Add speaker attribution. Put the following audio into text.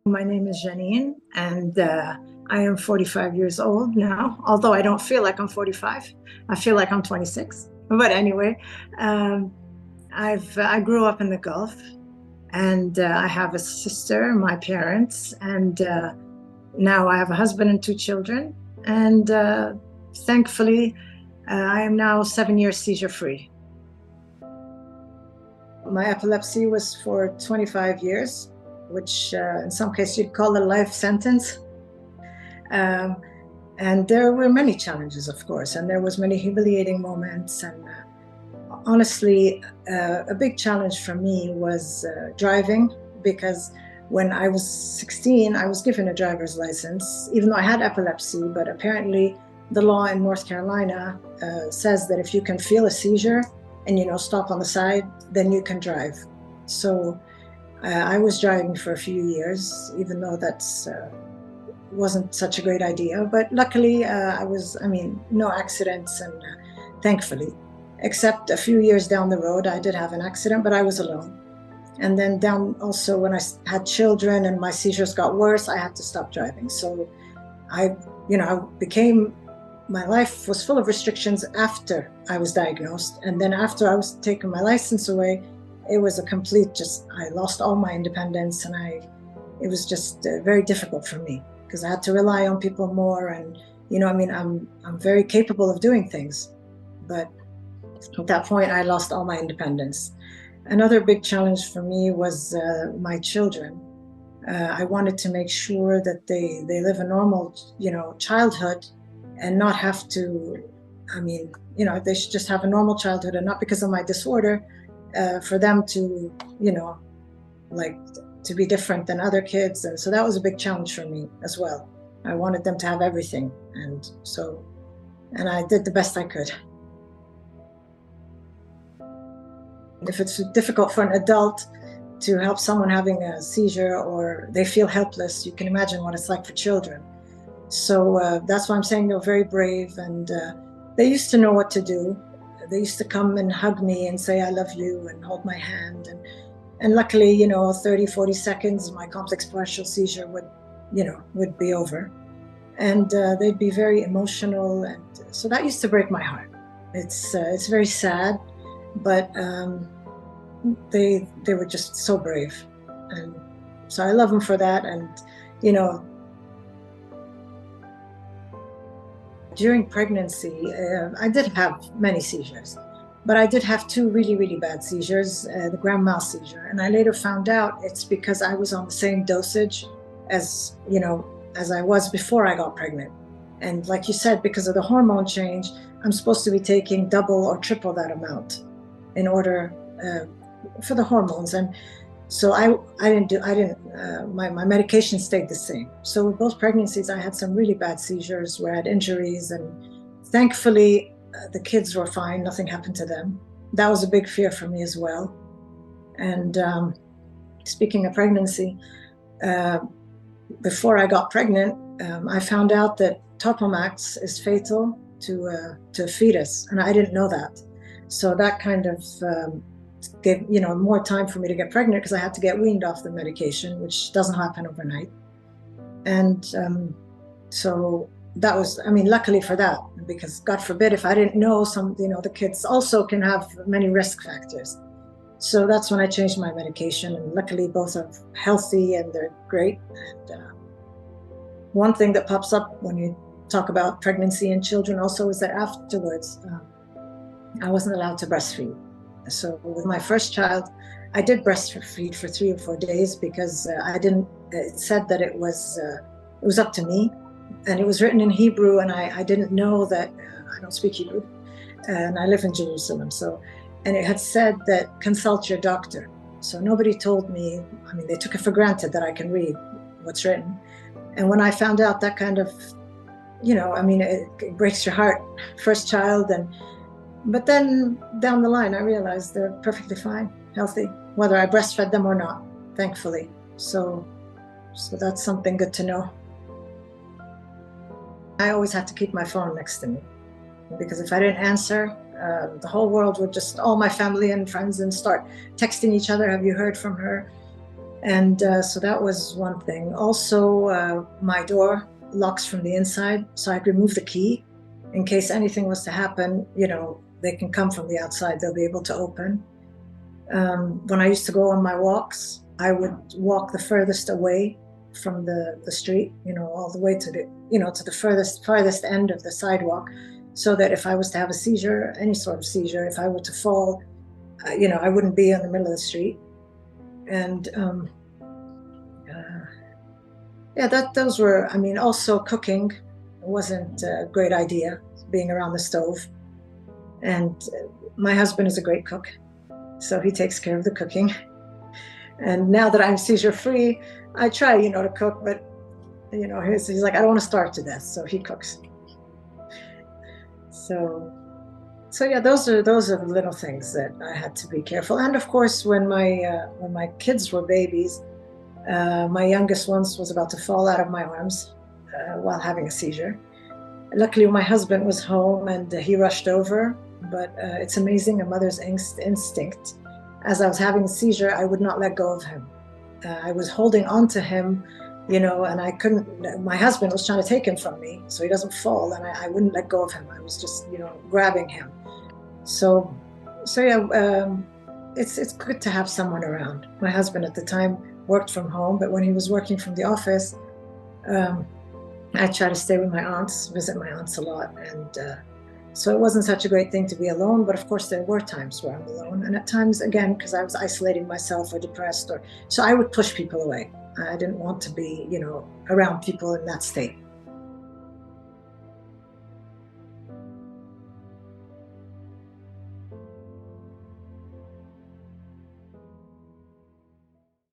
Speaker 1: My name is Janine, and I am 45 years old now, although I don't feel like I'm 45. I feel like I'm 26. But anyway, um, I grew up in the Gulf, and I have a sister, my parents, and now I have a husband and two children. And thankfully, I am now 7 years seizure-free. My epilepsy was for 25 years, which in some cases you'd call a life sentence. Um, and there were many challenges, of course, and there was many humiliating moments. And honestly, a big challenge for me was driving, because when I was 16, I was given a driver's license, even though I had epilepsy. But apparently, the law in North Carolina says that if you can feel a seizure and stop on the side, then you can drive. So I was driving for a few years, even though that's wasn't such a great idea. But luckily, no accidents, and thankfully, except a few years down the road, I did have an accident, but I was alone. And then down also when I had children and my seizures got worse, I had to stop driving. So I my life was full of restrictions after I was diagnosed. And then after I was taking my license away, it was a complete, I lost all my independence, and it was just very difficult for me, because I had to rely on people more. And, I'm very capable of doing things. But at that point, I lost all my independence. Another big challenge for me was my children. I wanted to make sure that they live a normal, childhood, and not have to, they should just have a normal childhood, and not because of my disorder, for them to, to be different than other kids. And so that was a big challenge for me as well. I wanted them to have everything. And I did the best I could. If it's difficult for an adult to help someone having a seizure, or they feel helpless, you can imagine what it's like for children. So that's why I'm saying they're very brave, and they used to know what to do. They used to come and hug me and say, "I love you," and hold my hand. And luckily, 30, 40 seconds, my complex partial seizure would be over. And they'd be very emotional. And so that used to break my heart. It's very sad, but they were just so brave. And so I love them for that. And, during pregnancy, I did have many seizures, but I did have two really, really bad seizures, the grand mal seizure. And I later found out it's because I was on the same dosage as I was before I got pregnant. And like you said, because of the hormone change, I'm supposed to be taking double or triple that amount in order for the hormones. And so my medication stayed the same. So with both pregnancies, I had some really bad seizures where I had injuries, and thankfully the kids were fine. Nothing happened to them. That was a big fear for me as well. And speaking of pregnancy, before I got pregnant, I found out that Topomax is fatal to a fetus, and I didn't know that. So that kind of gave more time for me to get pregnant, because I had to get weaned off the medication, which doesn't happen overnight. And so that was, luckily for that, because God forbid if I didn't know, the kids also can have many risk factors. So that's when I changed my medication, and luckily both are healthy and they're great. And one thing that pops up when you talk about pregnancy and children also is that afterwards, I wasn't allowed to breastfeed. So with my first child, I did breastfeed for 3 or 4 days, because it said that it was up to me, and it was written in Hebrew, and I didn't know that. I don't speak Hebrew, and I live in Jerusalem. And it had said that consult your doctor. So nobody told me, they took it for granted that I can read what's written. And when I found out, that kind of, it breaks your heart, first child. But then down the line, I realized they're perfectly fine, healthy, whether I breastfed them or not, thankfully. So that's something good to know. I always had to keep my phone next to me, because if I didn't answer, the whole world would all my family and friends, and start texting each other, "Have you heard from her?" And so that was one thing. Also, my door locks from the inside, so I'd remove the key in case anything was to happen. You know, they can come from the outside, they'll be able to open. When I used to go on my walks, I would walk the furthest away from the street, you know, all the way to the, you know, to the farthest end of the sidewalk, so that if I was to have a seizure, any sort of seizure, if I were to fall, you know, I wouldn't be in the middle of the street. And yeah, those were, I mean, also cooking wasn't a great idea, being around the stove. And my husband is a great cook, so he takes care of the cooking. And now that I'm seizure-free, I try, you know, to cook, but, you know, he's like, I don't want to starve to death, so he cooks. So yeah, those are the little things that I had to be careful. And of course, when my kids were babies, my youngest once was about to fall out of my arms while having a seizure. Luckily, my husband was home and he rushed over, but it's amazing, a mother's instinct. As I was having a seizure, I would not let go of him. I was holding on to him, you know, and I couldn't, my husband was trying to take him from me so he doesn't fall, and I wouldn't let go of him. I was just, you know, grabbing him. So yeah, it's good to have someone around. My husband at the time worked from home, but when he was working from the office, I try to stay with my aunts, visit my aunts a lot. And so it wasn't such a great thing to be alone, but of course there were times where I'm alone. And at times, again, because I was isolating myself or depressed, so I would push people away. I didn't want to be, you know, around people in that state.